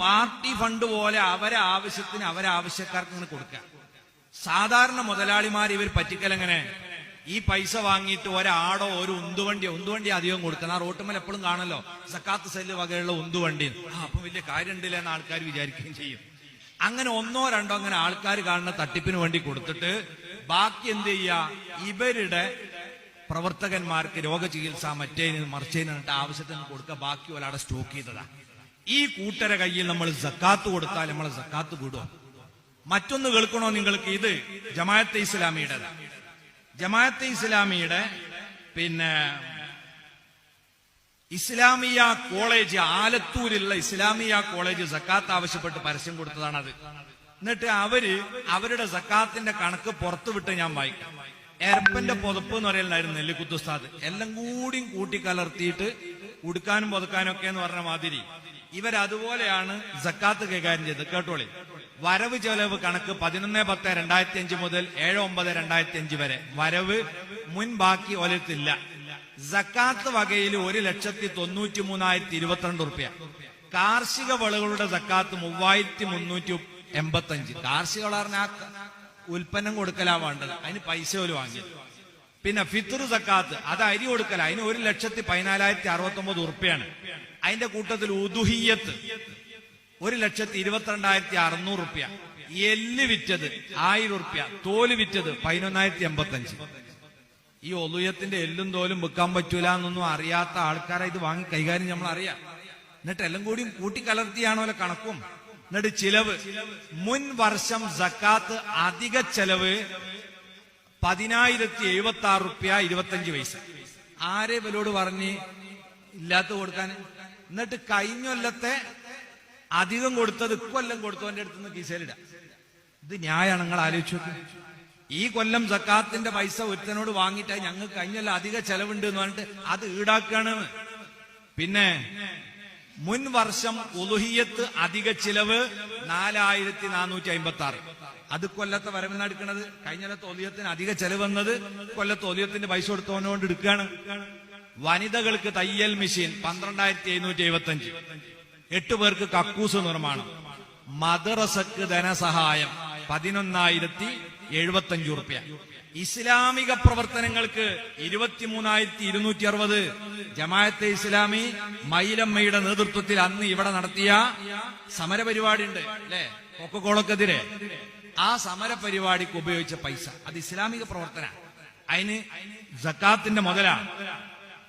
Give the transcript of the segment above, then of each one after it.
Party fund പോലെ അവരെ ആവശ്യത്തിന് അവരെ ആവശ്യക്കാർക്ക് ഇങ്ങനെ കൊടുക്കുക. സാധാരണ മുതലാളിമാർ ഇവർ പറ്റിക്കലെങ്ങനെ, ഈ പൈസ വാങ്ങിയിട്ട് ഒരാടോ ഒരു ഉന്തുവണ്ടി അധികം കൊടുക്കണം. ആ റോട്ടുമ്മൽ എപ്പോഴും കാണല്ലോ സക്കാത്ത് സെല്ല് വകയുള്ള ഉന്തുവണ്ടി. അപ്പൊ വലിയ കാര്യമുണ്ടല്ലേ എന്ന് ആൾക്കാർ വിചാരിക്കുകയും ചെയ്യും. അങ്ങനെ ഒന്നോ രണ്ടോ അങ്ങനെ ആൾക്കാർ കാണുന്ന തട്ടിപ്പിന് വേണ്ടി കൊടുത്തിട്ട് ബാക്കി എന്ത് ചെയ്യുക, ഇവരുടെ പ്രവർത്തകന്മാർക്ക് രോഗചികിത്സ മറ്റേതിന് മറിച്ചതിനിട്ട് ആവശ്യത്തിന് കൊടുക്കുക. ബാക്കി ഒരാളെ സ്റ്റോക്ക് ചെയ്തതാ. ഈ കൂട്ടരെ കയ്യിൽ നമ്മൾ സക്കാത്ത് കൊടുത്താൽ നമ്മളെ സക്കാത്ത് വിടുമോ? മറ്റൊന്ന് കേൾക്കണോ നിങ്ങൾക്ക്? ഇത് ജമാഅത്തെ ഇസ്ലാമിയുടെ ജമാഅത്തെ ഇസ്ലാമിയുടെ ഇസ്ലാമിയ കോളേജ്, ആലത്തൂരിലുള്ള ഇസ്ലാമിയ കോളേജ് സക്കാത്ത് ആവശ്യപ്പെട്ട് പരസ്യം കൊടുത്തതാണത്. എന്നിട്ട് അവരുടെ സക്കാത്തിന്റെ കണക്ക് പുറത്തുവിട്ട് ഞാൻ വായിക്കാം. എരപ്പന്റെ പുതപ്പ് എന്ന് പറയുന്നുണ്ടായിരുന്നു നെല്ലിക്കുത്തുസ്താദ്. എല്ലാം കൂടി കൂട്ടിക്കലർത്തിയിട്ട് ഉടുക്കാനും പുതക്കാനും ഒക്കെ എന്ന് പറഞ്ഞ മാതിരി ഇവരതുപോലെയാണ് സക്കാത്ത് കൈകാര്യം ചെയ്തത്. കേട്ടോളി. വരവ് ചെലവ് കണക്ക് 11/10/2005 മുതൽ 7/9/2005 വരെ വരവ്, മുൻ ബാക്കി ഒലത്തില്ല. സക്കാത്ത് വകയിൽ 1,93,022 റുപ്യ. കാർഷിക വിളകളുടെ സക്കാത്ത് 3,385. കാർഷിക വിള പറഞ്ഞാൽ ഉൽപ്പന്നം കൊടുക്കലാ വേണ്ടത്, അതിന് പൈസ പോലും വാങ്ങി. പിന്നെ ഫിത്ർ സക്കാത്ത്, അത് അരി കൊടുക്കല, അതിന് 1,14,069 റുപ്യാണ്. അതിന്റെ കൂട്ടത്തിൽ ഉദുഹിയ്യത്ത് 1,22,600 റുപ്യ. എല്ല് വിറ്റത് 1000 റുപ്യ. തോല് വിറ്റത് 11,085. ഈ ഒലുയത്തിന്റെ എല്ലും തോലും വെക്കാൻ പറ്റൂല എന്നൊന്നും അറിയാത്ത ആൾക്കാരെ ഇത് വാങ്ങി കൈകാര്യം നമ്മൾ അറിയാം. എന്നിട്ട് എല്ലാം കൂടിയും കൂട്ടിക്കലർത്തിയാണോ കണക്കും. എന്നിട്ട് ചിലവ്, മുൻ വർഷം സക്കാത്ത് അധിക ചെലവ് 10,076 റുപ്യ 25 പൈസ. ആരെ ഇവരോട് പറഞ്ഞ് ഇല്ലാത്ത കൊടുക്കാൻ? എന്നിട്ട് കഴിഞ്ഞൊല്ലത്തെ അധികം കൊടുത്തത് ഇക്കൊല്ലം കൊടുത്തവന്റെ അടുത്തുനിന്ന് കീസയിലിടാം. ഇത് ന്യായമാണ്? നിങ്ങൾ ആലോചിച്ചു നോക്ക്. ഈ കൊല്ലം സക്കാത്തിന്റെ പൈസ ഒരുത്തനോട് വാങ്ങിയിട്ട് ഞങ്ങൾക്ക് കഴിഞ്ഞല്ല അധിക ചെലവുണ്ട് എന്ന് പറഞ്ഞിട്ട് അത് ഈടാക്കാണ്. പിന്നെ മുൻ വർഷം ഉലുഹിയ്യത്ത് അധിക ചിലവ് 4,456. അത് കൊല്ലത്തെ വരവിനാണ് എടുക്കുന്നത്. കഴിഞ്ഞൊല്ലത്തെ ഒലിയത്തിന് അധിക ചെലവ് വന്നത് കൊല്ലത്തെ ഒലിയത്തിന്റെ പൈസ കൊടുത്തവനോണ്ട് എടുക്കുകയാണ്. വനിതകൾക്ക് തയ്യൽ മെഷീൻ 12,775. 8 പേർക്ക് കക്കൂസ് നിർമ്മാണം. മദ്രസക്ക് ധനസഹായം 11,075 റുപ്യ. ഇസ്ലാമിക പ്രവർത്തനങ്ങൾക്ക് 23,260. ജമാഅത്തെ ഇസ്ലാമി മൈലമ്മയുടെ നേതൃത്വത്തിൽ അന്ന് ഇവിടെ നടത്തിയ സമരപരിപാടി ഉണ്ട് അല്ലെ, കൊക്കക്കോളക്കെതിരെ. ആ സമരപരിപാടിക്ക് ഉപയോഗിച്ച പൈസ അത് ഇസ്ലാമിക പ്രവർത്തന. അതിന് സക്കാത്തിന്റെ മുതലാണ്.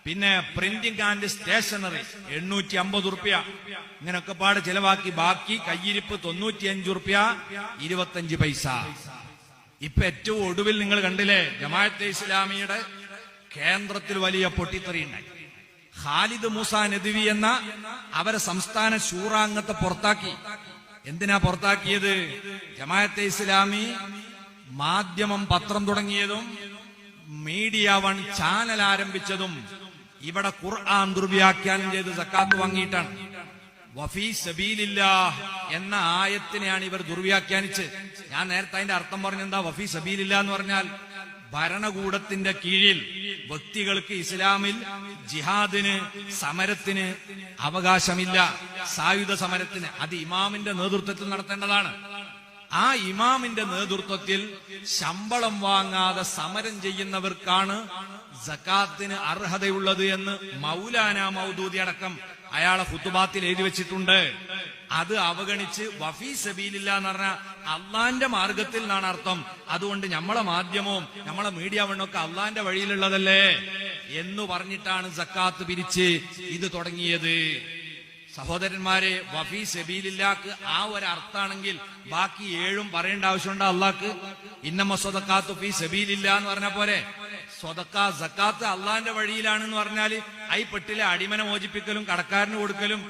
പിന്നെ പ്രിന്റിംഗ് ആൻഡ് സ്റ്റേഷനറി 850 റുപ്യ. ഇങ്ങനൊക്കെ പാട് ചെലവാക്കി ബാക്കി കയ്യിരിപ്പ് 95 റുപ്യ 25 പൈസ. ഇപ്പൊ ഏറ്റവും ഒടുവിൽ നിങ്ങൾ കണ്ടില്ലേ, ജമാഅത്തെ ഇസ്ലാമിയുടെ കേന്ദ്രത്തിൽ വലിയ പൊട്ടിത്തെറി ഉണ്ടായി. ഖാലിദ് മൂസ നദ്വി എന്ന അവരെ സംസ്ഥാന ശൂറാംഗത്തെ പുറത്താക്കി. എന്തിനാ പുറത്താക്കിയത്? ജമാഅത്തെ ഇസ്ലാമി മാധ്യമം പത്രം തുടങ്ങിയതും മീഡിയ 1 ചാനൽ ആരംഭിച്ചതും ഇവിടെ ഖുർആൻ ദുർവ്യാഖ്യാനം ചെയ്ത് സക്കാത്ത് വാങ്ങിയിട്ടാണ്. വഫീ സബീലില്ലാഹ് എന്ന ആയത്തിനെയാണ് ഇവർ ദുർവ്യാഖ്യാനിച്ച്. ഞാൻ നേരത്തെ അതിന്റെ അർത്ഥം പറഞ്ഞെന്താ? വഫീ സബീലില്ലാഹ് എന്ന് പറഞ്ഞാൽ ഭരണകൂടത്തിന്റെ കീഴിൽ വ്യക്തികൾക്ക് ഇസ്ലാമിൽ ജിഹാദിന്, സമരത്തിന് അവകാശമില്ല. സായുധ സമരത്തിന് അത് ഇമാമിന്റെ നേതൃത്വത്തിൽ നടത്തേണ്ടതാണ്. ആ ഇമാമിന്റെ നേതൃത്വത്തിൽ ശമ്പളം വാങ്ങാതെ സമരം ചെയ്യുന്നവർക്കാണ് സക്കാത്തിന് അർഹതയുള്ളത് എന്ന് മൗലാന മൗദൂദി അടക്കം അയാളെ ഖുതുബാത്തിൽ എഴുതി വെച്ചിട്ടുണ്ട്. അത് അവഗണിച്ച് വഫീ സബീലില്ല എന്ന് പറഞ്ഞാൽ അള്ളാന്റെ മാർഗത്തിൽ എന്നാണ് അർത്ഥം. അതുകൊണ്ട് നമ്മളെ മാധ്യമവും നമ്മളെ മീഡിയ വണ്ണൊക്കെ അള്ളാന്റെ വഴിയിലുള്ളതല്ലേ എന്ന് പറഞ്ഞിട്ടാണ് സക്കാത്ത് പിരിച്ച് ഇത് തുടങ്ങിയത്. സഹോദരന്മാരെ, വഫീ സബീലില്ലാക്ക് ആ ഒരു അർത്ഥാണെങ്കിൽ ബാക്കി 7 പറയേണ്ട ആവശ്യമുണ്ടോ അള്ളാഹ്ക്ക്? ഇന്നമ സ്വദഖാത്തു ഫീ സബീലില്ലാ എന്ന് പറഞ്ഞ പോലെ സ്വദഖ സക്കാത്ത് അള്ളാന്റെ വഴിയിലാണെന്ന് പറഞ്ഞാല് ഐ പെട്ടിലെ അടിമനെ മോചിപ്പിക്കലും കടക്കാരന് കൊടുക്കലും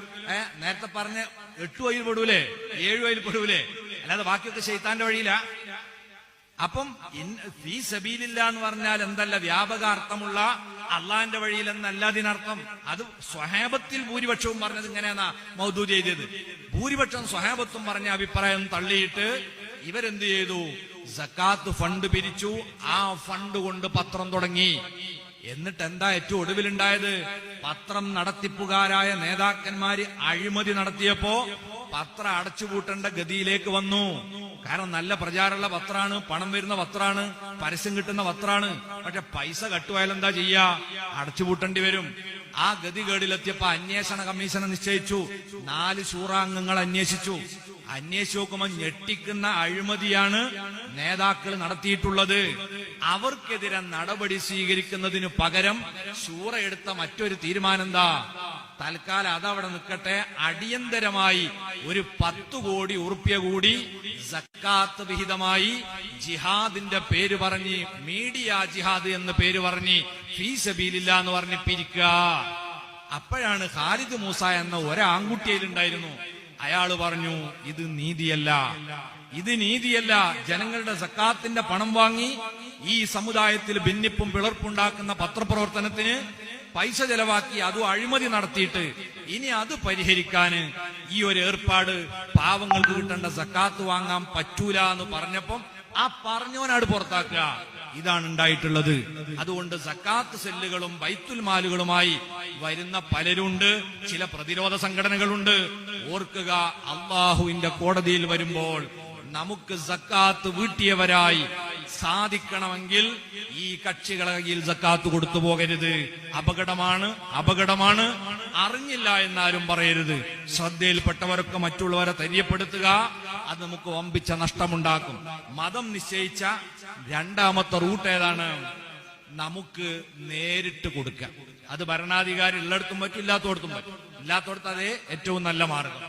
നേരത്തെ പറഞ്ഞ 8 വഴിയിൽ പെടൂലേ, 7 വഴിയിൽ പെടൂലേ, അല്ലാതെ ബാക്കിയൊക്കെ ശൈത്താന്റെ വഴിയിലാ. അപ്പം ഫീ സബീലില്ല എന്ന് പറഞ്ഞാൽ എന്തല്ല വ്യാപക അർത്ഥമുള്ള അള്ളാന്റെ വഴിയിൽ എന്നല്ല അതിനർത്ഥം. അത് സ്വഹാബത്തിൽ ഭൂരിപക്ഷവും പറഞ്ഞത് ഇങ്ങനെയാ മൗദൂദി എഴുതിയത്. ഭൂരിപക്ഷം സ്വഹാബത്തും പറഞ്ഞ അഭിപ്രായം തള്ളിയിട്ട് ഇവരെന്ത് ചെയ്തു? സക്കാത്ത് ഫണ്ട് പിരിച്ചു. ആ ഫണ്ട് കൊണ്ട് പത്രം തുടങ്ങി. എന്നിട്ട് എന്താ ഏറ്റവും ഒടുവിലുണ്ടായത്? പത്രം നടത്തിപ്പുകാരായ നേതാക്കന്മാര് അഴിമതി നടത്തിയപ്പോ പത്രം അടച്ചുപൂട്ടേണ്ട ഗതിയിലേക്ക് വന്നു. കാരണം നല്ല പ്രചാരമുള്ള പത്രാണ്, പണം വരുന്ന പത്രാണ്, പരസ്യം കിട്ടുന്ന പത്രാണ്. പക്ഷെ പൈസ കട്ടുപോയാൽ എന്താ ചെയ്യാ? അടച്ചുപൂട്ടേണ്ടി വരും. ആ ഗതികേടിലെത്തിയപ്പോ അന്വേഷണ കമ്മീഷനെ നിശ്ചയിച്ചു. 4 ശൂറാംഗങ്ങൾ അന്വേഷിച്ചു നോക്കുമ്പോൾ ഞെട്ടിക്കുന്ന അഴിമതിയാണ് നേതാക്കൾ നടത്തിയിട്ടുള്ളത്. അവർക്കെതിരെ നടപടി സ്വീകരിക്കുന്നതിനു പകരം ശൂറ എടുത്ത മറ്റൊരു തീരുമാനം എന്താ? തൽക്കാലം അതവിടെ നിൽക്കട്ടെ, അടിയന്തരമായി ഒരു 10 കോടി ഉറുപ്യ കൂടി സക്കാത്ത് വിഹിതമായി ജിഹാദിന്റെ പേര് പറഞ്ഞ്, മീഡിയ ജിഹാദ് എന്ന് പേര് പറഞ്ഞ്, ഫീ സബീലില്ലാ എന്ന് പറഞ്ഞ് പിരിക്കുക. അപ്പോഴാണ് ഖാലിദ് മൂസ എന്ന ഒരാൺകുട്ടിയിലുണ്ടായിരുന്നു. അയാള് പറഞ്ഞു, ഇത് നീതിയല്ല, ഇത് നീതിയല്ല. ജനങ്ങളുടെ സക്കാത്തിന്റെ പണം വാങ്ങി ഈ സമുദായത്തിൽ ഭിന്നിപ്പും പിളർപ്പുണ്ടാക്കുന്ന പത്രപ്രവർത്തനത്തിന് പൈസ ചെലവാക്കി അതും അഴിമതി നടത്തിയിട്ട് ഇനി അത് പരിഹരിക്കാന് ഈ ഒരു ഏർപ്പാട്, പാവങ്ങൾക്ക് കിട്ടേണ്ട സക്കാത്ത് വാങ്ങാൻ പറ്റൂല എന്ന് പറഞ്ഞപ്പം ആ പറഞ്ഞവനാട് പുറത്താക്കുക. ഇതാണ് ഉണ്ടായിട്ടുള്ളത്. അതുകൊണ്ട് സക്കാത്ത് സെല്ലുകളും ബൈത്തുൽ മാലുകളുമായി വരുന്ന പലരുണ്ട്, ചില പ്രതിരോധ സംഘടനകളുണ്ട്. ഓർക്കുക, അള്ളാഹുവിന്റെ കോടതിയിൽ വരുമ്പോൾ നമുക്ക് സക്കാത്ത് വീട്ടിയവരായി സാധിക്കണമെങ്കിൽ ഈ കക്ഷികളെ കയ്യിൽ സക്കാത്ത് കൊടുത്തു പോകരുത്. അപകടമാണ്, അപകടമാണ്. അറിഞ്ഞില്ല എന്നാലും പറയരുത്. ശ്രദ്ധയിൽപ്പെട്ടവരൊക്കെ മറ്റുള്ളവരെ തെര്യപ്പെടുത്തുക, അത് നമുക്ക് വമ്പിച്ച നഷ്ടമുണ്ടാക്കും. മതം നിശ്ചയിച്ച രണ്ടാമത്തെ റൂട്ട് ഏതാണ്? നമുക്ക് നേരിട്ട് കൊടുക്കുക. അത് ഭരണാധികാരി ഉള്ളിടത്തും പറ്റും, ഇല്ലാത്തടത്തും പറ്റും. ഇല്ലാത്തടത്ത് അതേ ഏറ്റവും നല്ല മാർഗം.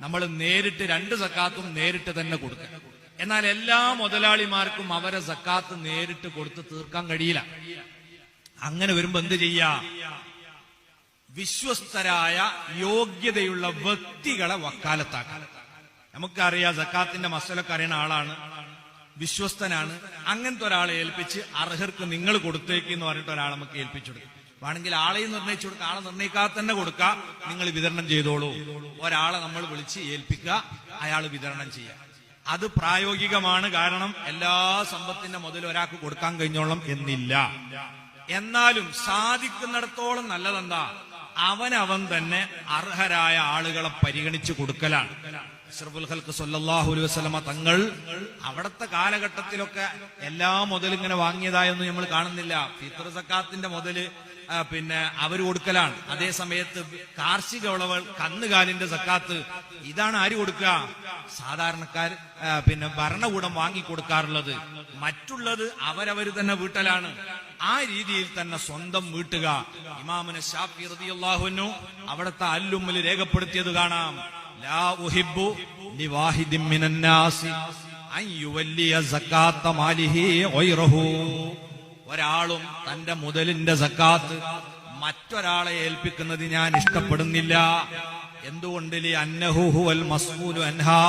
നമ്മൾ നേരിട്ട് 2 സക്കാത്തും നേരിട്ട് തന്നെ കൊടുക്കുക. എന്നാൽ എല്ലാ മുതലാളിമാർക്കും അവരെ സക്കാത്ത് നേരിട്ട് കൊടുത്ത് തീർക്കാൻ കഴിയില്ല. അങ്ങനെ വരുമ്പോ എന്ത് ചെയ്യാ? വിശ്വസ്തരായ യോഗ്യതയുള്ള വ്യക്തികളെ വക്കാലത്താക്കാൻ. നമുക്കറിയാം, സക്കാത്തിന്റെ മസലൊക്കെ അറിയുന്ന ആളാണ്, വിശ്വസ്തനാണ്. അങ്ങനത്തെ ഒരാളെ ഏൽപ്പിച്ച് അർഹർക്ക് നിങ്ങൾ കൊടുത്തേക്ക് എന്ന് പറഞ്ഞിട്ട് ഒരാളെ നമുക്ക് ഏൽപ്പിച്ചു കൊടുക്കും. വേണമെങ്കിൽ ആളെയും നിർണയിച്ചു കൊടുക്കുക, ആളെ നിർണയിക്കാതെ തന്നെ കൊടുക്കുക, നിങ്ങൾ വിതരണം ചെയ്തോളൂ. ഒരാളെ നമ്മൾ വിളിച്ച് ഏൽപ്പിക്കുക, അയാൾ വിതരണം ചെയ്യുക. അത് പ്രായോഗികമാണ്. കാരണം എല്ലാ സമ്പത്തിന്റെ മുതൽ ഒരാൾക്ക് കൊടുക്കാൻ കഴിഞ്ഞോളം എന്നില്ല. എന്നാലും സാധിക്കുന്നിടത്തോളം നല്ലതെന്താ? അവനവൻ തന്നെ അർഹരായ ആളുകളെ പരിഗണിച്ചു കൊടുക്കലാണ്. അഷ്റഫുൽ ഖൽഖ് സല്ലല്ലാഹു അലൈഹി വസല്ലമ തങ്ങൾ അവിടത്തെ കാലഘട്ടത്തിലൊക്കെ എല്ലാ മുതലും ഇങ്ങനെ വാങ്ങിയതായൊന്നും നമ്മൾ കാണുന്നില്ല. ഫിത്ർ സക്കാത്തിന്റെ മുതല് പിന്നെ അവര് കൊടുക്കലാണ്. അതേ സമയത്ത് കാർഷിക വിളകൾ, കന്നുകാലിന്റെ സക്കാത്ത് ഇതാണ് ആര് കൊടുക്കുക? സാധാരണക്കാർ, പിന്നെ ഭരണകൂടം വാങ്ങിക്കൊടുക്കാറുള്ളത്. മറ്റുള്ളത് അവരവര് തന്നെ വീട്ടലാണ്. ആ രീതിയിൽ തന്നെ സ്വന്തം വീട്ടുക. ഇമാമുന ശാഫി റളിയല്ലാഹു അൻഹു അവിടുത്തെ അല്ലുമ്മിൽ രേഖപ്പെടുത്തിയത് കാണാം. ലാ ഉഹിബ്ബു ലിവാഹിദിൻ മിനന്നാസി അൻ യുവല്ലിയ സക്കാത്ത മാലിഹി ഗൈറഹു. ഒരാളും തന്റെ മുതലിന്റെ സക്കാത്ത് മറ്റൊരാളെ ഏൽപ്പിക്കുന്നത് ഞാൻ ഇഷ്ടപ്പെടുന്നില്ല. എന്തുകൊണ്ട്? ലി അന്നഹു ഹുവൽ മസ്ഊലു അൻഹാ.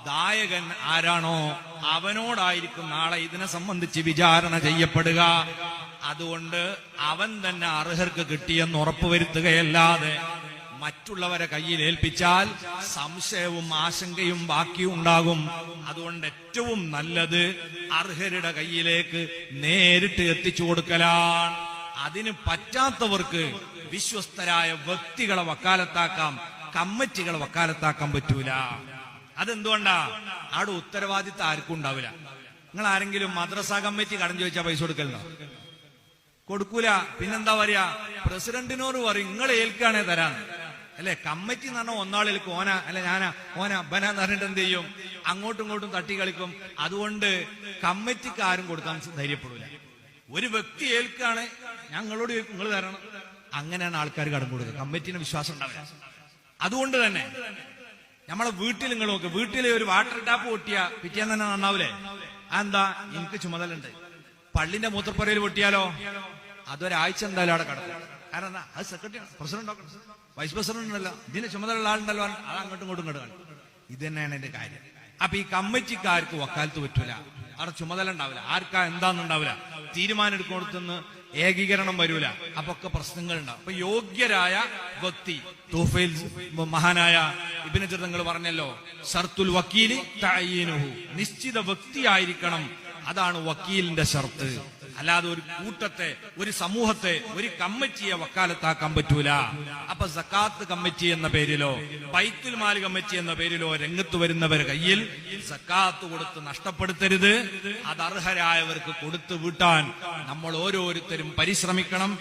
ദായകൻ ആരാണോ അവനോടായിരിക്കും നാളെ ഇതിനെ സംബന്ധിച്ച് വിചാരണ ചെയ്യപ്പെടുക. അതുകൊണ്ട് അവൻ തന്നെ അർഹർക്ക് കിട്ടിയെന്ന് ഉറപ്പുവരുത്തുകയല്ലാതെ മറ്റുള്ളവരെ കയ്യിൽ ഏൽപ്പിച്ചാൽ സംശയവും ആശങ്കയും ബാക്കിയും ഉണ്ടാകും. അതുകൊണ്ട് ഏറ്റവും നല്ലത് അർഹരുടെ കയ്യിലേക്ക് നേരിട്ട് എത്തിച്ചു കൊടുക്കലാണ്. അതിന് പറ്റാത്തവർക്ക് വിശ്വസ്തരായ വ്യക്തികളെ വക്കാലത്താക്കാം, കമ്മിറ്റികളെ വക്കാലത്താക്കാൻ പറ്റൂല. അതെന്തുകൊണ്ടാ? അവിടെ ഉത്തരവാദിത്തം ആർക്കും ഉണ്ടാവില്ല. നിങ്ങൾ ആരെങ്കിലും മദ്രസ കമ്മിറ്റി കടം ചോദിച്ചാൽ പൈസ കൊടുക്കലുണ്ടോ? കൊടുക്കൂല. പിന്നെന്താ പറയാ? പ്രസിഡന്റിനോട് പറയും നിങ്ങൾ ഏൽക്കാണേ തരാന്ന്. അല്ലെ, കമ്മിറ്റി എന്ന് പറഞ്ഞാൽ ഒന്നാളേൽക്കും. ഓന അല്ലെ ഞാനാ ഓന അബ്ബനാന്ന് പറഞ്ഞിട്ട് എന്ത് ചെയ്യും? അങ്ങോട്ടും ഇങ്ങോട്ടും തട്ടി കളിക്കും. അതുകൊണ്ട് കമ്മിറ്റിക്ക് ആരും കൊടുക്കാൻ ധൈര്യപ്പെടൂല. ഒരു വ്യക്തി ഏൽക്കാണ്, ഞങ്ങളോട് നിങ്ങൾ തരണം. അങ്ങനെയാണ് ആൾക്കാർ കടം കൊടുക്കുക. കമ്മിറ്റിന് വിശ്വാസം ഉണ്ടാവില്ല. അതുകൊണ്ട് തന്നെ നമ്മളെ വീട്ടിൽ നിങ്ങൾ നോക്ക്, വീട്ടിലെ ഒരു വാട്ടർ ടാപ്പ് പൊട്ടിയാ പിറ്റേന്ന് തന്നെ നന്നാവൂലേ? അതെന്താ? എനിക്ക് ചുമതലുണ്ട്. പള്ളിന്റെ മൂത്രപ്പുരയിൽ പൊട്ടിയാലോ അതൊരാഴ്ച എന്തായാലും അവിടെ കിടക്കും. കാരണം എന്താ? അത് സെക്രട്ടറി, പ്രസിഡന്റ്, വൈസ് പ്രസിഡന്റ് ഉണ്ടല്ലോ, ഇതിന്റെ ചുമതലയുള്ള ആളുണ്ടല്ലോ, അത് അങ്ങോട്ടും ഇങ്ങോട്ടും കിടക്കണം. ഇത് തന്നെയാണ് എന്റെ കാര്യം. അപ്പൊ ഈ കമ്മിറ്റിക്കാർക്ക് വക്കാലത്ത് പറ്റൂല, അവിടെ ചുമതല ഉണ്ടാവില്ല, ആർക്കാ എന്താന്നുണ്ടാവില്ല, തീരുമാനം എടുക്കുന്നിടത്തുനിന്ന് ഏകീകരണം വരൂല. അപ്പൊ ഒക്കെ പ്രശ്നങ്ങൾ ഉണ്ടാവും. അപ്പൊ യോഗ്യരായ വ്യക്തി, തൂഫയിൽ മഹാനായ ഇബ്നു ജറീർ തങ്ങൾ പറഞ്ഞല്ലോ, ഷർത്തുൽ വക്കീലി തഅയീനുഹു, നിശ്ചിത വ്യക്തിയായിരിക്കണം അതാണ് വക്കീലിന്റെ ഷർത്ത്. അല്ലാതെ ഒരു കൂട്ടത്തെ, ഒരു സമൂഹത്തെ, ഒരു കമ്മിറ്റിയെ വക്കാലത്താക്കാൻ പറ്റൂല. അപ്പൊ സക്കാത്ത് കമ്മിറ്റി എന്ന പേരിലോ ബൈത്തുൽ മാൽ കമ്മിറ്റി എന്ന പേരിലോ രംഗത്ത് വരുന്നവർ കയ്യിൽ സക്കാത്ത് കൊടുത്ത് നഷ്ടപ്പെടുത്തരുത്. അത് അർഹരായവർക്ക് കൊടുത്തു വീട്ടാൻ നമ്മൾ ഓരോരുത്തരും പരിശ്രമിക്കണം.